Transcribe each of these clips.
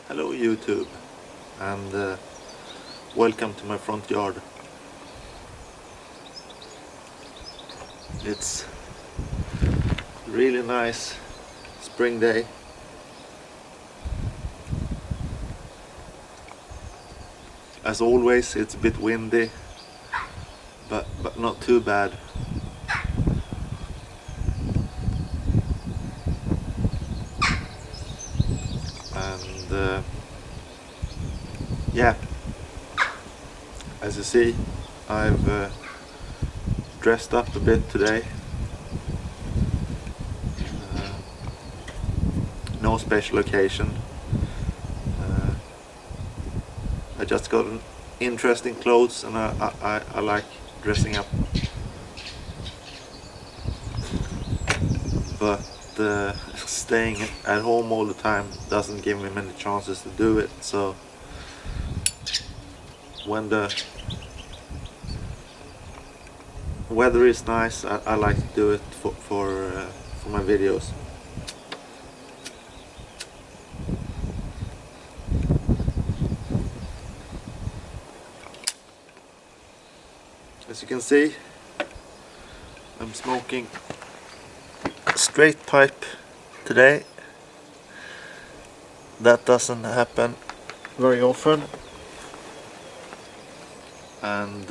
Hello YouTube, and welcome to my front yard. It's really nice spring day. As always, it's a bit windy, but not too bad. And yeah, as you see, I've dressed up a bit today. No special occasion. I just got an interesting clothes, and I like dressing up. But staying at home all the time doesn't give me many chances to do it. So when the weather is nice, I like to do it for my videos. As you can see, I'm smoking a straight pipe today. That doesn't happen very often, and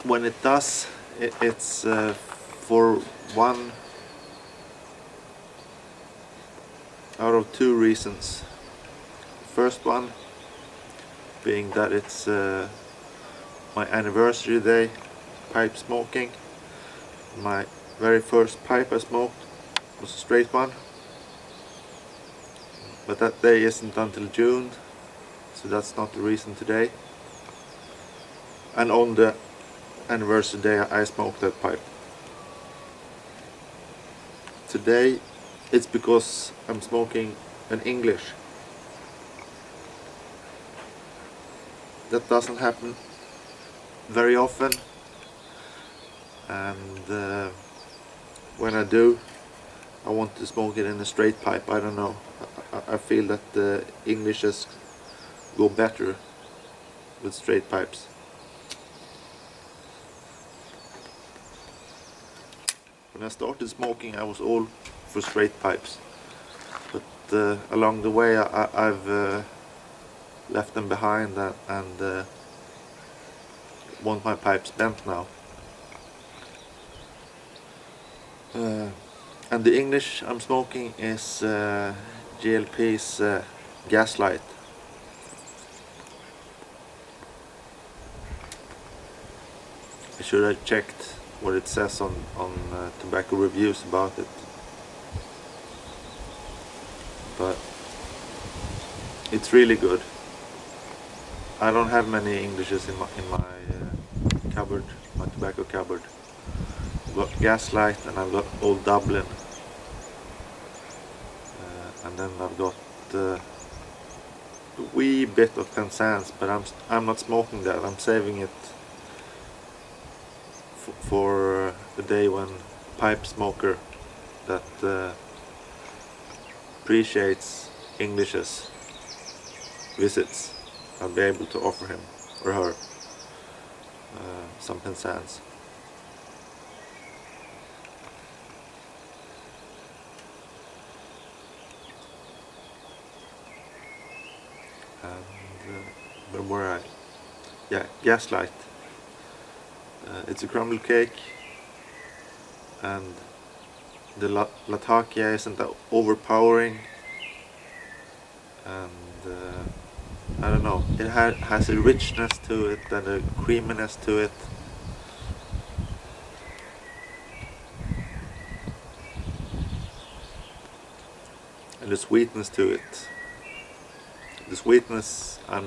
when it does, it's for one out of two reasons. First one being that it's my anniversary day pipe smoking. My very first pipe I smoked was a straight one, but that day isn't until June, so that's not the reason today. And on the anniversary day I smoked that pipe. Today it's because I'm smoking an English. That doesn't happen very often, and when I do, I want to smoke it in a straight pipe. I don't know, I feel that the Englishes go better with straight pipes. When I started smoking, I was all for straight pipes, but along the way I've left them behind and want my pipes bent now. And the English I'm smoking is GLP's Gaslight. I should have checked what it says on tobacco reviews about it, but it's really good. I don't have many Englishes in my cupboard, my tobacco cupboard. I've got Gaslight and I've got Old Dublin, and then I've got a wee bit of Penzance, but I'm not smoking that. I'm saving it for the day when a pipe smoker that appreciates Englishes visits. I'll be able to offer him or her some Penzance. And where were I? Yeah, Gaslight. It's a crumble cake, and the Latakia isn't that overpowering, and I don't know, it has a richness to it and a creaminess to it. And the sweetness to it. The sweetness, I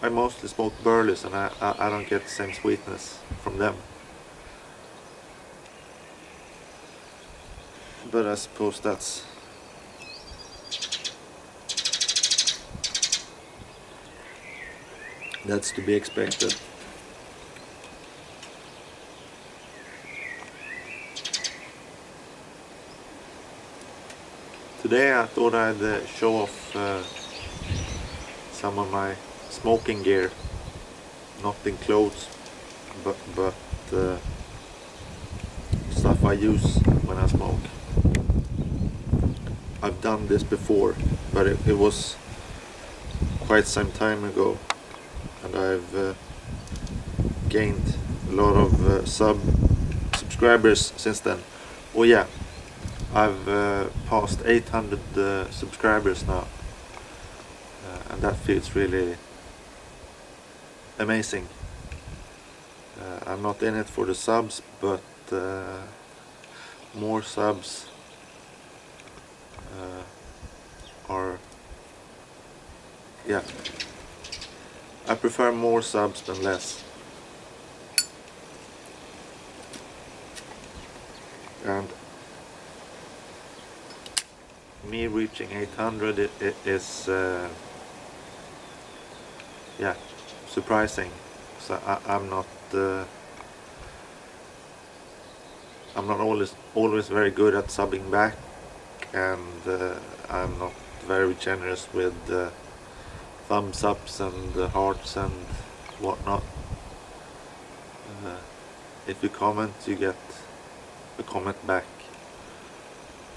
mostly smoke Berlitz, and I don't get the same sweetness from them. But I suppose that's to be expected. Today I thought I'd show off some of my smoking gear, not in clothes, but stuff I use when I smoke. I've done this before, but it was quite some time ago, and I've gained a lot of subscribers since then. Oh yeah, I've passed 800 subscribers now, and that feels really amazing. I'm not in it for the subs, but more subs are, yeah, I prefer more subs than less. And me reaching 800 it is yeah, surprising. So I'm not always very good at subbing back, and I'm not very generous with thumbs ups and hearts and whatnot. If you comment, you get a comment back,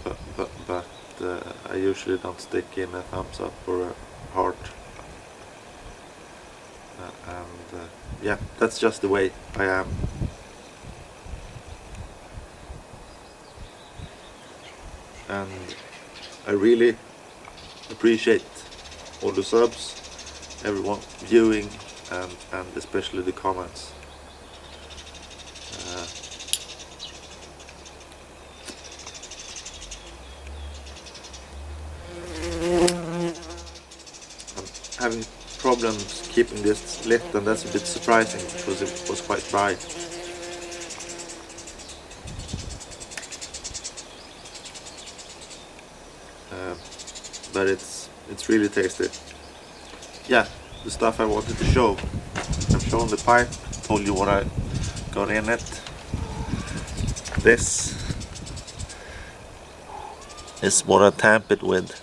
but I usually don't stick in a thumbs up or a heart, and yeah, that's just the way I am. And I really appreciate all the subs, everyone viewing, and especially the comments. I'm having problems keeping this lit, and that's a bit surprising because it was quite bright. But it's really tasty. Yeah, the stuff I wanted to show. I've shown the pipe, told you what I got in it. This is what I tamp it with.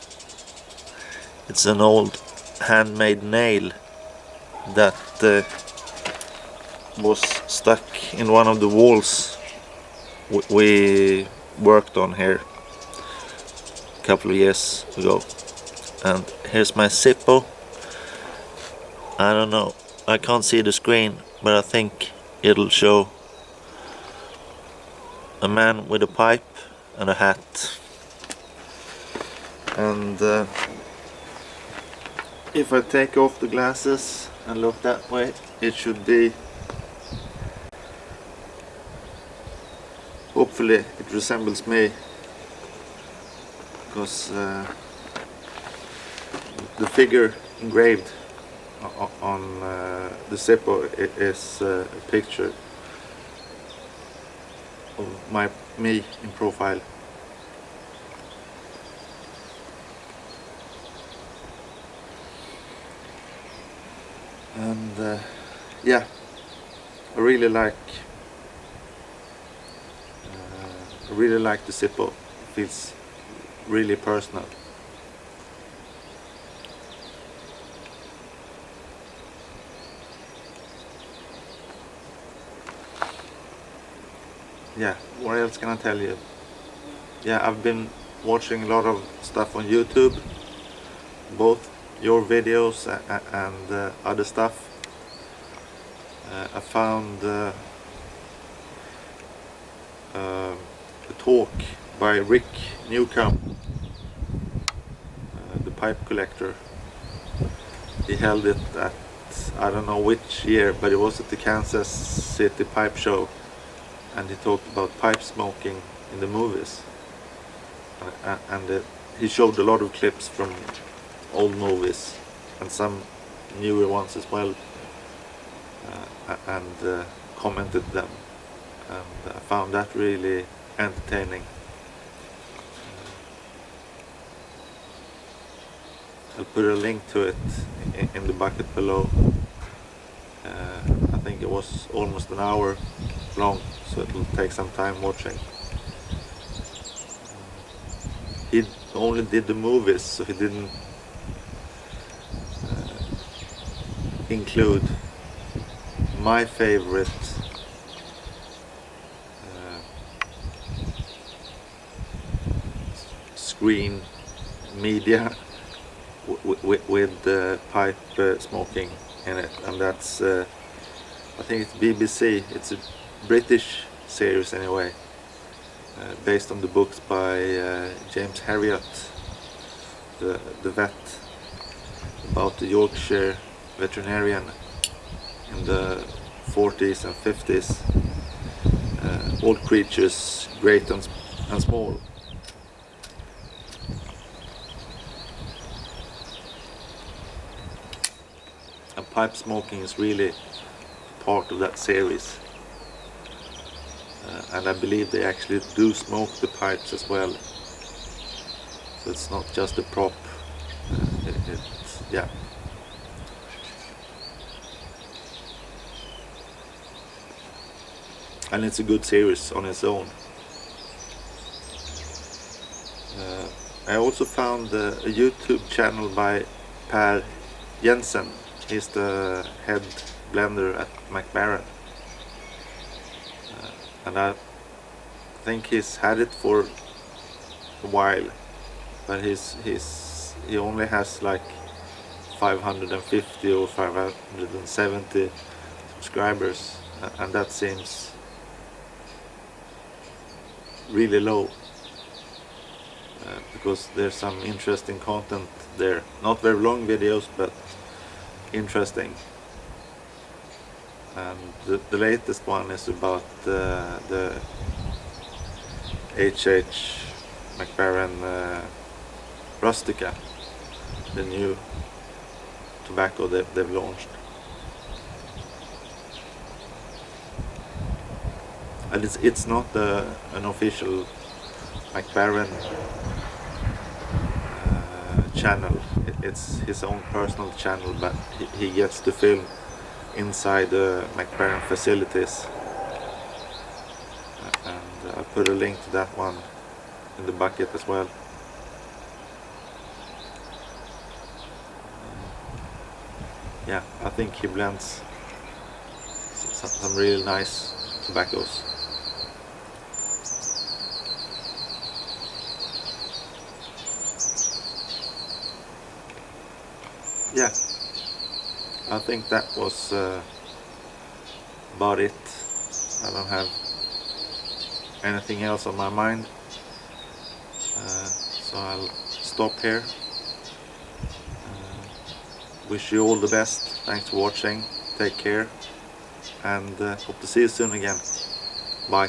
It's an old handmade nail that was stuck in one of the walls we worked on here a couple of years ago. And here's my Zippo. I don't know, I can't see the screen, but I think it'll show a man with a pipe and a hat. And if I take off the glasses and look that way, it should be, hopefully it resembles me, because the figure engraved on the Zippo is a picture of me in profile. And yeah, I really like the Zippo. It feels really personal. Yeah, what else can I tell you? Yeah, I've been watching a lot of stuff on YouTube, both your videos and other stuff. I found a talk by Newcomb, the pipe collector. He held it at, I don't know which year, but it was at the Kansas City Pipe Show, and he talked about pipe smoking in the movies, and he showed a lot of clips from old movies and some newer ones as well, and commented them, and I found that really entertaining. I'll put a link to it in the bucket below. I think it was almost an hour long, so it'll take some time watching. He only did the movies, so he didn't include my favorite screen media with pipe smoking in it, and that's I think it's BBC. It's a British series anyway, based on the books by James Herriot, the vet, about the Yorkshire veterinarian in the 40s and 50s. All creatures, great and small. And pipe smoking is really part of that series. And I believe they actually do smoke the pipes as well. So it's not just a prop. Yeah. And it's a good series on its own. I also found a YouTube channel by Per Jensen. He's the head blender at McBaren. And I think he's had it for a while, but he only has like 550 or 570 subscribers, and that seems really low, because there's some interesting content there. Not very long videos, but interesting. And the latest one is about the HH McBaren Rustica, the new tobacco they've launched. And it's not an official McBaren channel. It's his own personal channel, but he gets to film inside the McBaren facilities. And I'll put a link to that one in the bucket as well. Yeah, I think he blends some really nice tobaccos. Yeah, I think that was about it. I don't have anything else on my mind, so I'll stop here. Wish you all the best. Thanks for watching. Take care, and hope to see you soon again. Bye.